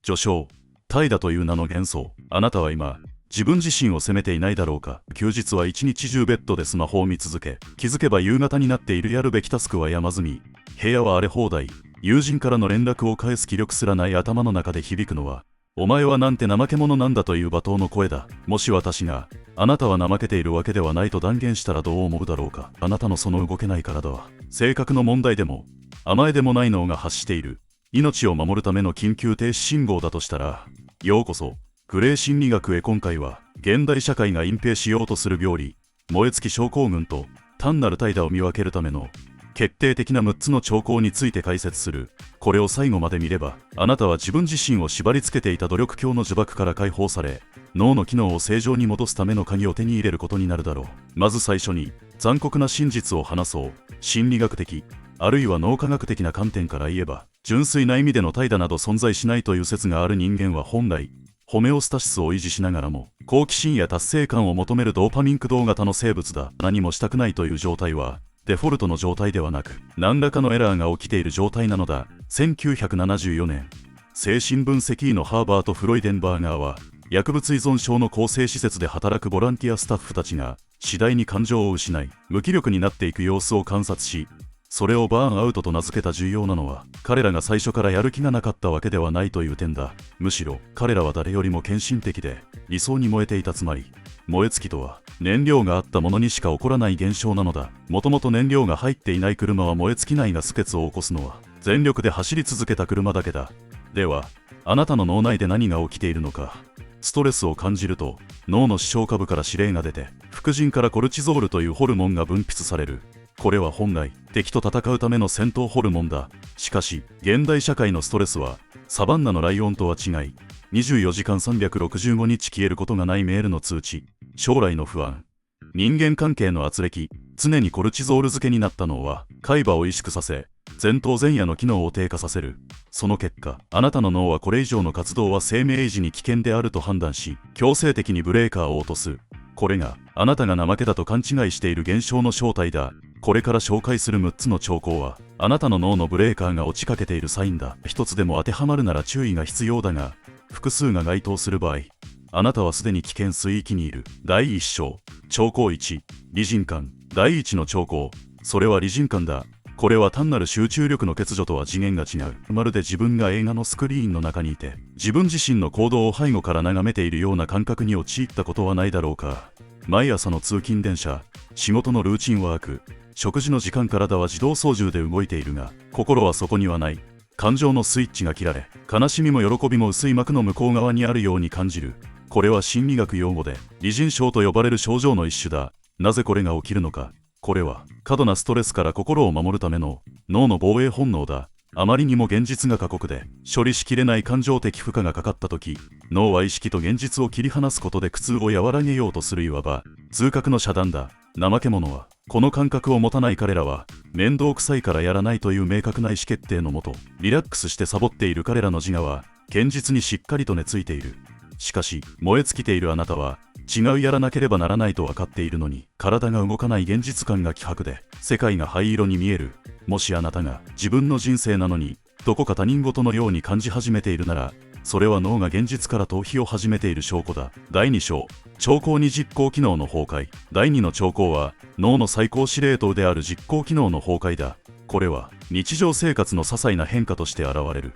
序章、怠惰という名の幻想。あなたは今、自分自身を責めていないだろうか。休日は一日中ベッドでスマホを見続け、気づけば夕方になっている。やるべきタスクは山積み。部屋は荒れ放題。友人からの連絡を返す気力すらない。頭の中で響くのは、お前はなんて怠け者なんだという罵倒の声だ。もし私が、あなたは怠けているわけではないと断言したらどう思うだろうか。あなたのその動けない体は、性格の問題でも、甘えでもない脳が発している。命を守るための緊急停止信号だとしたら、ようこそ、グレー心理学へ。今回は、現代社会が隠蔽しようとする病理、燃え尽き症候群と、単なる怠惰を見分けるための、決定的な6つの兆候について解説する。これを最後まで見れば、あなたは自分自身を縛り付けていた努力狂の呪縛から解放され、脳の機能を正常に戻すための鍵を手に入れることになるだろう。まず最初に、残酷な真実を話そう。心理学的、あるいは脳科学的な観点から言えば、純粋な意味での怠惰など存在しないという説がある。人間は本来、ホメオスタシスを維持しながらも、好奇心や達成感を求めるドーパミン駆動型の生物だ。何もしたくないという状態は、デフォルトの状態ではなく、何らかのエラーが起きている状態なのだ。1974年、精神分析医のハーバート・フロイデンバーガーは、薬物依存症の更生施設で働くボランティアスタッフたちが、次第に感情を失い、無気力になっていく様子を観察し、それをバーンアウトと名付けた。重要なのは、彼らが最初からやる気がなかったわけではないという点だ。むしろ、彼らは誰よりも献身的で、理想に燃えていた。つまり、燃え尽きとは、燃料があったものにしか起こらない現象なのだ。もともと燃料が入っていない車は燃え尽きないが、苦血を起こすのは、全力で走り続けた車だけだ。では、あなたの脳内で何が起きているのか。ストレスを感じると、脳の視床下部から指令が出て、副腎からコルチゾールというホルモンが分泌される。これは本来、敵と戦うための戦闘ホルモンだ。しかし、現代社会のストレスは、サバンナのライオンとは違い、24時間365日消えることがないメールの通知、将来の不安、人間関係の圧力、常にコルチゾール漬けになった脳は、海馬を萎縮させ、前頭前野の機能を低下させる。その結果、あなたの脳はこれ以上の活動は生命維持に危険であると判断し、強制的にブレーカーを落とす。これが、あなたが怠けだと勘違いしている現象の正体だ。これから紹介する6つの兆候は、あなたの脳のブレーカーが落ちかけているサインだ。一つでも当てはまるなら注意が必要だが、複数が該当する場合、あなたはすでに危険水域にいる。第1章、兆候1、理人感。第1の兆候、それは理人感だ。これは単なる集中力の欠如とは次元が違う。まるで自分が映画のスクリーンの中にいて、自分自身の行動を背後から眺めているような感覚に陥ったことはないだろうか。毎朝の通勤電車、仕事のルーチンワーク、食事の時間、体は自動操縦で動いているが、心はそこにはない。感情のスイッチが切られ、悲しみも喜びも薄い膜の向こう側にあるように感じる。これは心理学用語で、理人症と呼ばれる症状の一種だ。なぜこれが起きるのか。これは、過度なストレスから心を守るための脳の防衛本能だ。あまりにも現実が過酷で、処理しきれない感情的負荷がかかったとき、脳は意識と現実を切り離すことで苦痛を和らげようとする。いわば、痛覚の遮断だ。怠け者は、この感覚を持たない。彼らは、面倒くさいからやらないという明確な意思決定のもと、リラックスしてサボっている。彼らの自我は、現実にしっかりと根付いている。しかし、燃え尽きているあなたは、違うやらなければならないと分かっているのに、体が動かない。現実感が希薄で、世界が灰色に見える。もしあなたが自分の人生なのに、どこか他人事のように感じ始めているなら、それは脳が現実から逃避を始めている証拠だ。第2章、兆候2、実行機能の崩壊。第2の兆候は、脳の最高司令塔である実行機能の崩壊だ。これは、日常生活の些細な変化として現れる。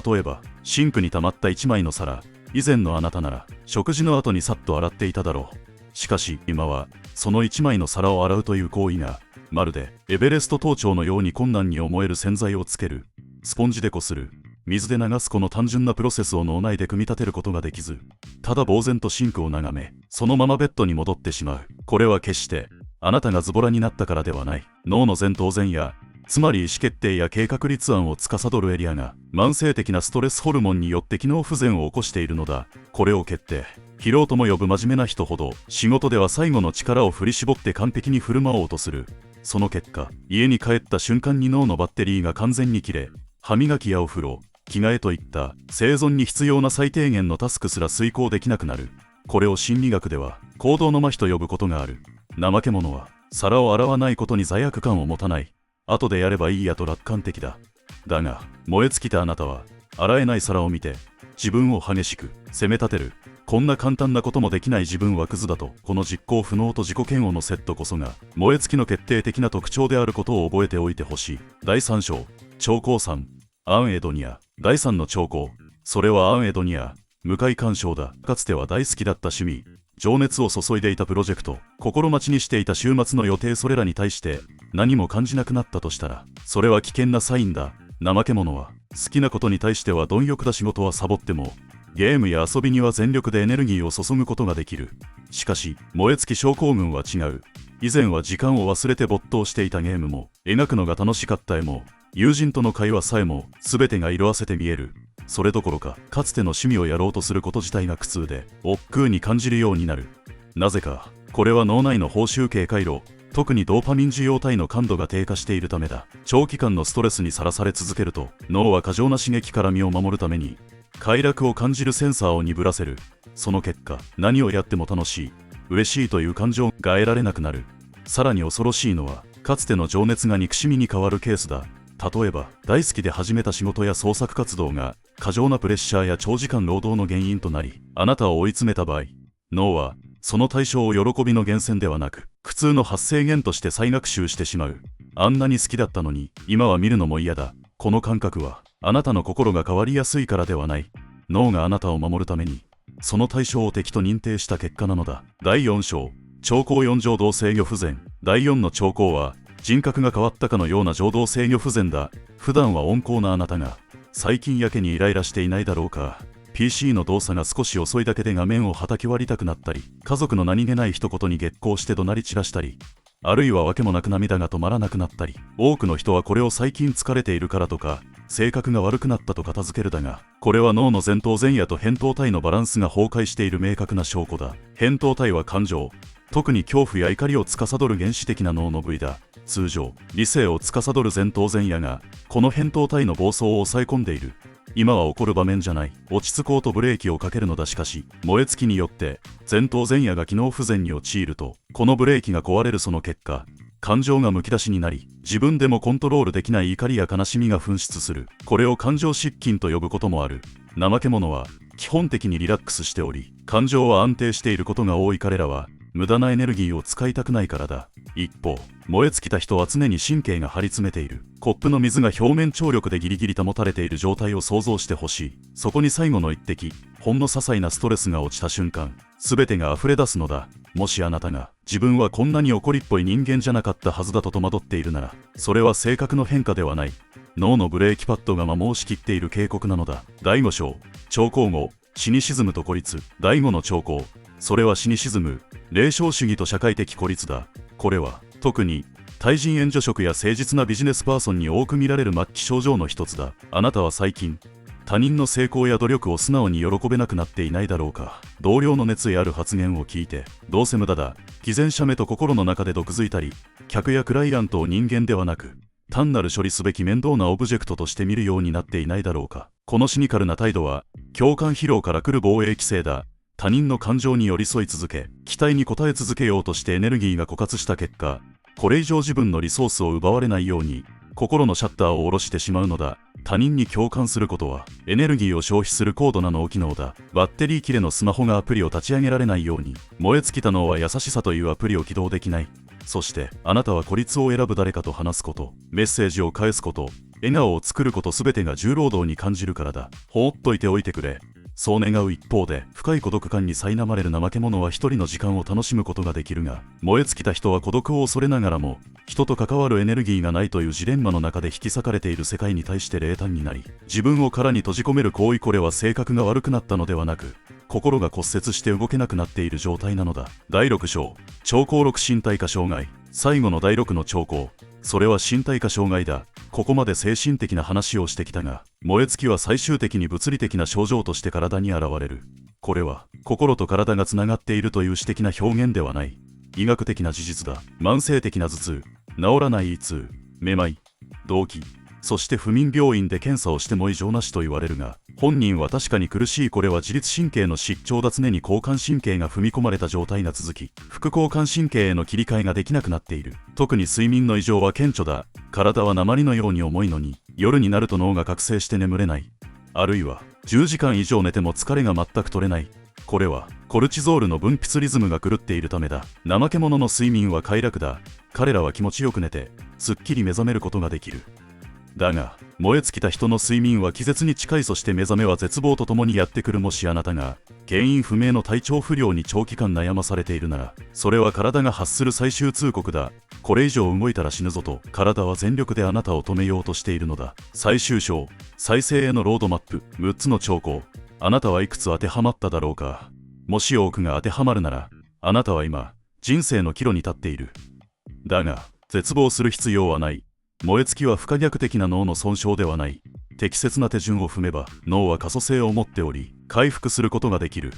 例えば、シンクに溜まった1枚の皿。以前のあなたなら、食事の後にさっと洗っていただろう。しかし、今は、その1枚の皿を洗うという行為が、まるで、エベレスト登頂のように困難に思える。洗剤をつける。スポンジでこする。水で流す。この単純なプロセスを脳内で組み立てることができず、ただ呆然とシンクを眺め、そのままベッドに戻ってしまう。これは決して、あなたがズボラになったからではない。脳の前頭前野、つまり意思決定や計画立案を司るエリアが、慢性的なストレスホルモンによって機能不全を起こしているのだ。これを決定、疲労とも呼ぶ。真面目な人ほど、仕事では最後の力を振り絞って完璧に振る舞おうとする。その結果、家に帰った瞬間に脳のバッテリーが完全に切れ、歯磨きやお風呂、着替えといった生存に必要な最低限のタスクすら遂行できなくなる。これを心理学では行動の麻痺と呼ぶことがある。怠け者は皿を洗わないことに罪悪感を持たない。後でやればいいやと楽観的だ。だが、燃え尽きたあなたは洗えない皿を見て自分を激しく責め立てる。こんな簡単なこともできない自分はクズだと。この実行不能と自己嫌悪のセットこそが燃え尽きの決定的な特徴であることを覚えておいてほしい。第3章、長江さん、アンエドニア。第3の長江、それはアンエドニア、向井鑑賞だ。かつては大好きだった趣味、情熱を注いでいたプロジェクト、心待ちにしていた週末の予定、それらに対して何も感じなくなったとしたら、それは危険なサインだ。怠け者は好きなことに対しては貪欲だ。仕事はサボってもゲームや遊びには全力でエネルギーを注ぐことができる。しかし燃え尽き症候群は違う。以前は時間を忘れて没頭していたゲームも、描くのが楽しかった絵も、友人との会話さえも全てが色あせて見える。それどころか、かつての趣味をやろうとすること自体が苦痛で億劫に感じるようになる。なぜか、これは脳内の報酬系回路、特にドーパミン受容体の感度が低下しているためだ。長期間のストレスにさらされ続けると、脳は過剰な刺激から身を守るために快楽を感じるセンサーを鈍らせる。その結果、何をやっても楽しい、嬉しいという感情が得られなくなる。さらに恐ろしいのは、かつての情熱が憎しみに変わるケースだ。例えば、大好きで始めた仕事や創作活動が過剰なプレッシャーや長時間労働の原因となり、あなたを追い詰めた場合、脳はその対象を喜びの源泉ではなく、苦痛の発生源として再学習してしまう。あんなに好きだったのに、今は見るのも嫌だ。この感覚は、あなたの心が変わりやすいからではない。脳があなたを守るために、その対象を敵と認定した結果なのだ。第4章、長江4情動制御不全。第4の長江は、人格が変わったかのような情動制御不全だ。普段は温厚なあなたが、最近やけにイライラしていないだろうか。PC の動作が少し遅いだけで画面を叩き割りたくなったり、家族の何気ない一言に激高して怒鳴り散らしたり、あるいは訳もなく涙が止まらなくなったり。多くの人はこれを最近疲れているからとか、性格が悪くなったと片付けるだが、これは脳の前頭前野と扁桃体のバランスが崩壊している明確な証拠だ。扁桃体は感情、特に恐怖や怒りを司る原始的な脳の部位だ。通常、理性を司る前頭前野が、この扁桃体の暴走を抑え込んでいる。今は起こる場面じゃない。落ち着こうとブレーキをかけるのだ。しかし、燃え尽きによって前頭前野が機能不全に陥ると、このブレーキが壊れる。その結果、感情がむき出しになり、自分でもコントロールできない怒りや悲しみが噴出する。これを感情失禁と呼ぶこともある。怠け者は基本的にリラックスしており、感情は安定していることが多い。彼らは無駄なエネルギーを使いたくないからだ。一方、燃え尽きた人は常に神経が張り詰めている。コップの水が表面張力でギリギリ保たれている状態を想像してほしい。そこに最後の一滴、ほんの些細なストレスが落ちた瞬間、全てが溢れ出すのだ。もしあなたが自分はこんなに怒りっぽい人間じゃなかったはずだと戸惑っているなら、それは性格の変化ではない。脳のブレーキパッドが摩耗しきっている警告なのだ。第5章、長江語、シニシズムと孤立。第5の長江、それはシニシズム、霊障主義と社会的孤立だ。これは特に対人援助職や誠実なビジネスパーソンに多く見られる末期症状の一つだ。あなたは最近他人の成功や努力を素直に喜べなくなっていないだろうか。同僚の熱意ある発言を聞いて、どうせ無駄だ、偽善者めと心の中で毒づいたり、客やクライアントを人間ではなく単なる処理すべき面倒なオブジェクトとして見るようになっていないだろうか。このシニカルな態度は共感疲労から来る防衛規制だ。他人の感情に寄り添い続け、期待に応え続けようとしてエネルギーが枯渇した結果、これ以上自分のリソースを奪われないように心のシャッターを下ろしてしまうのだ。他人に共感することはエネルギーを消費する高度な脳機能だ。バッテリー切れのスマホがアプリを立ち上げられないように、燃え尽きた脳は優しさというアプリを起動できない。そしてあなたは孤立を選ぶ。誰かと話すこと、メッセージを返すこと、笑顔を作ること、全てが重労働に感じるからだ。放っといておいてくれ。そう願う一方で、深い孤独感に苛まれる怠け者は一人の時間を楽しむことができるが、燃え尽きた人は孤独を恐れながらも、人と関わるエネルギーがないというジレンマの中で引き裂かれている世界に対して冷淡になり、自分を殻に閉じ込める行為。これは性格が悪くなったのではなく、心が骨折して動けなくなっている状態なのだ。第6章、長江6身体化障害。最後の第6の長江、それは身体化障害だ。ここまで精神的な話をしてきたが、燃え尽きは最終的に物理的な症状として体に現れる。これは心と体がつながっているという詩的な表現ではない。医学的な事実だ。慢性的な頭痛、治らない胃痛、めまい、動悸、そして不眠。病院で検査をしても異常なしと言われるが、本人は確かに苦しい。これは自律神経の失調だ。常に交感神経が踏み込まれた状態が続き、副交感神経への切り替えができなくなっている。特に睡眠の異常は顕著だ。体は鉛のように重いのに、夜になると脳が覚醒して眠れない。あるいは10時間以上寝ても疲れが全く取れない。これはコルチゾールの分泌リズムが狂っているためだ。怠け者の睡眠は快楽だ。彼らは気持ちよく寝てすっきり目覚めることができる。だが燃え尽きた人の睡眠は気絶に近い。そして目覚めは絶望とともにやってくる。もしあなたが原因不明の体調不良に長期間悩まされているなら、それは体が発する最終通告だ。これ以上動いたら死ぬぞと体は全力であなたを止めようとしているのだ。最終章、再生へのロードマップ、6つの兆候。あなたはいくつ当てはまっただろうか。もし多くが当てはまるなら、あなたは今人生の岐路に立っている。だが絶望する必要はない。燃え尽きは不可逆的な脳の損傷ではない。適切な手順を踏めば脳は可塑性を持っており、回復することができる。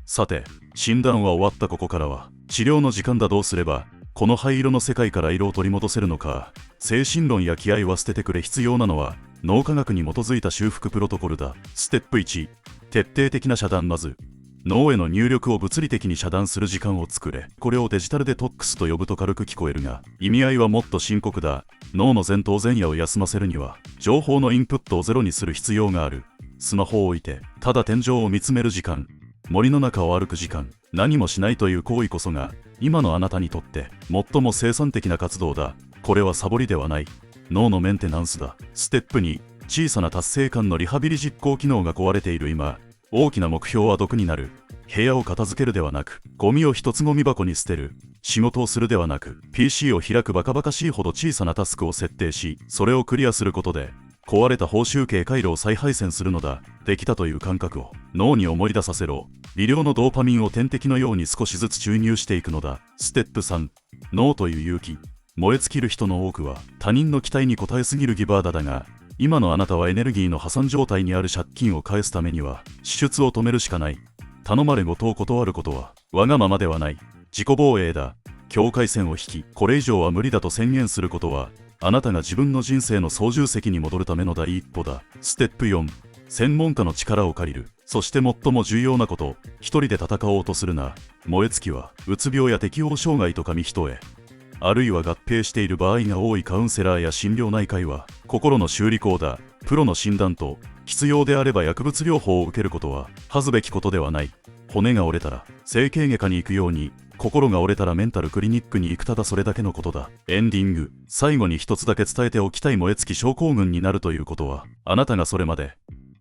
さて、診断は終わった。ここからは治療の時間だ。どうすればこの灰色の世界から色を取り戻せるのか。精神論や気合は捨ててくれ。必要なのは脳科学に基づいた修復プロトコルだ。ステップ1、徹底的な遮断。まず脳への入力を物理的に遮断する時間を作れ。これをデジタルデトックスと呼ぶと軽く聞こえるが、意味合いはもっと深刻だ。脳の前頭前野を休ませるには情報のインプットをゼロにする必要がある。スマホを置いてただ天井を見つめる時間、森の中を歩く時間、何もしないという行為こそが今のあなたにとって最も生産的な活動だ。これはサボりではない。脳のメンテナンスだ。ステップ2、小さな達成感のリハビリ。実行機能が壊れている今、大きな目標は毒になる。部屋を片付けるではなく、ゴミを一つゴミ箱に捨てる。仕事をするではなく、PC を開く。バカバカしいほど小さなタスクを設定し、それをクリアすることで壊れた報酬系回路を再配線するのだ。できたという感覚を脳に思い出させろ。微量のドーパミンを点滴のように少しずつ注入していくのだ。ステップ3、脳という勇気。燃え尽きる人の多くは他人の期待に応えすぎるギバーだが、今のあなたはエネルギーの破産状態にある。借金を返すためには支出を止めるしかない。頼まれごとを断ることはわがままではない。自己防衛だ。境界線を引き、これ以上は無理だと宣言することは、あなたが自分の人生の操縦席に戻るための第一歩だ。ステップ4、専門家の力を借りる。そして最も重要なこと、一人で戦おうとするな。燃え尽きはうつ病や適応障害と紙一重、あるいは合併している場合が多い。カウンセラーや心療内科医は心の修理工だ。プロの診断と必要であれば薬物療法を受けることは恥ずべきことではない。骨が折れたら整形外科に行くように、心が折れたらメンタルクリニックに行く。ただそれだけのことだ。エンディング。最後に一つだけ伝えておきたい。燃え尽き症候群になるということは、あなたがそれまで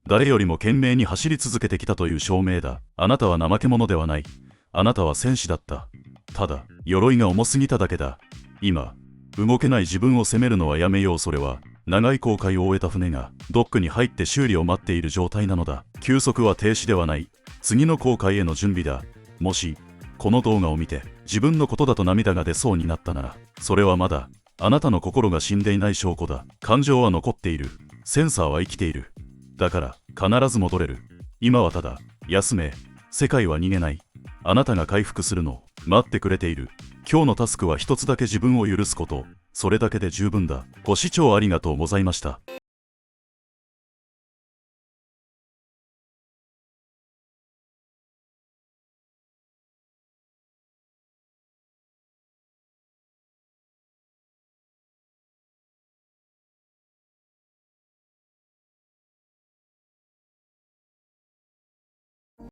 誰よりも懸命に走り続けてきたという証明だ。あなたは怠け者ではない。あなたは戦士だった。ただ鎧が重すぎただけだ。今動けない自分を責めるのはやめよう。それは長い航海を終えた船がドックに入って修理を待っている状態なのだ。休息は停止ではない。次の航海への準備だ。もしこの動画を見て自分のことだと涙が出そうになったなら、それはまだあなたの心が死んでいない証拠だ。感情は残っている。センサーは生きている。だから必ず戻れる。今はただ休め。世界は逃げない。あなたが回復するのを待ってくれている。今日のタスクは一つだけ、自分を許すこと。それだけで十分だ。ご視聴ありがとうございました。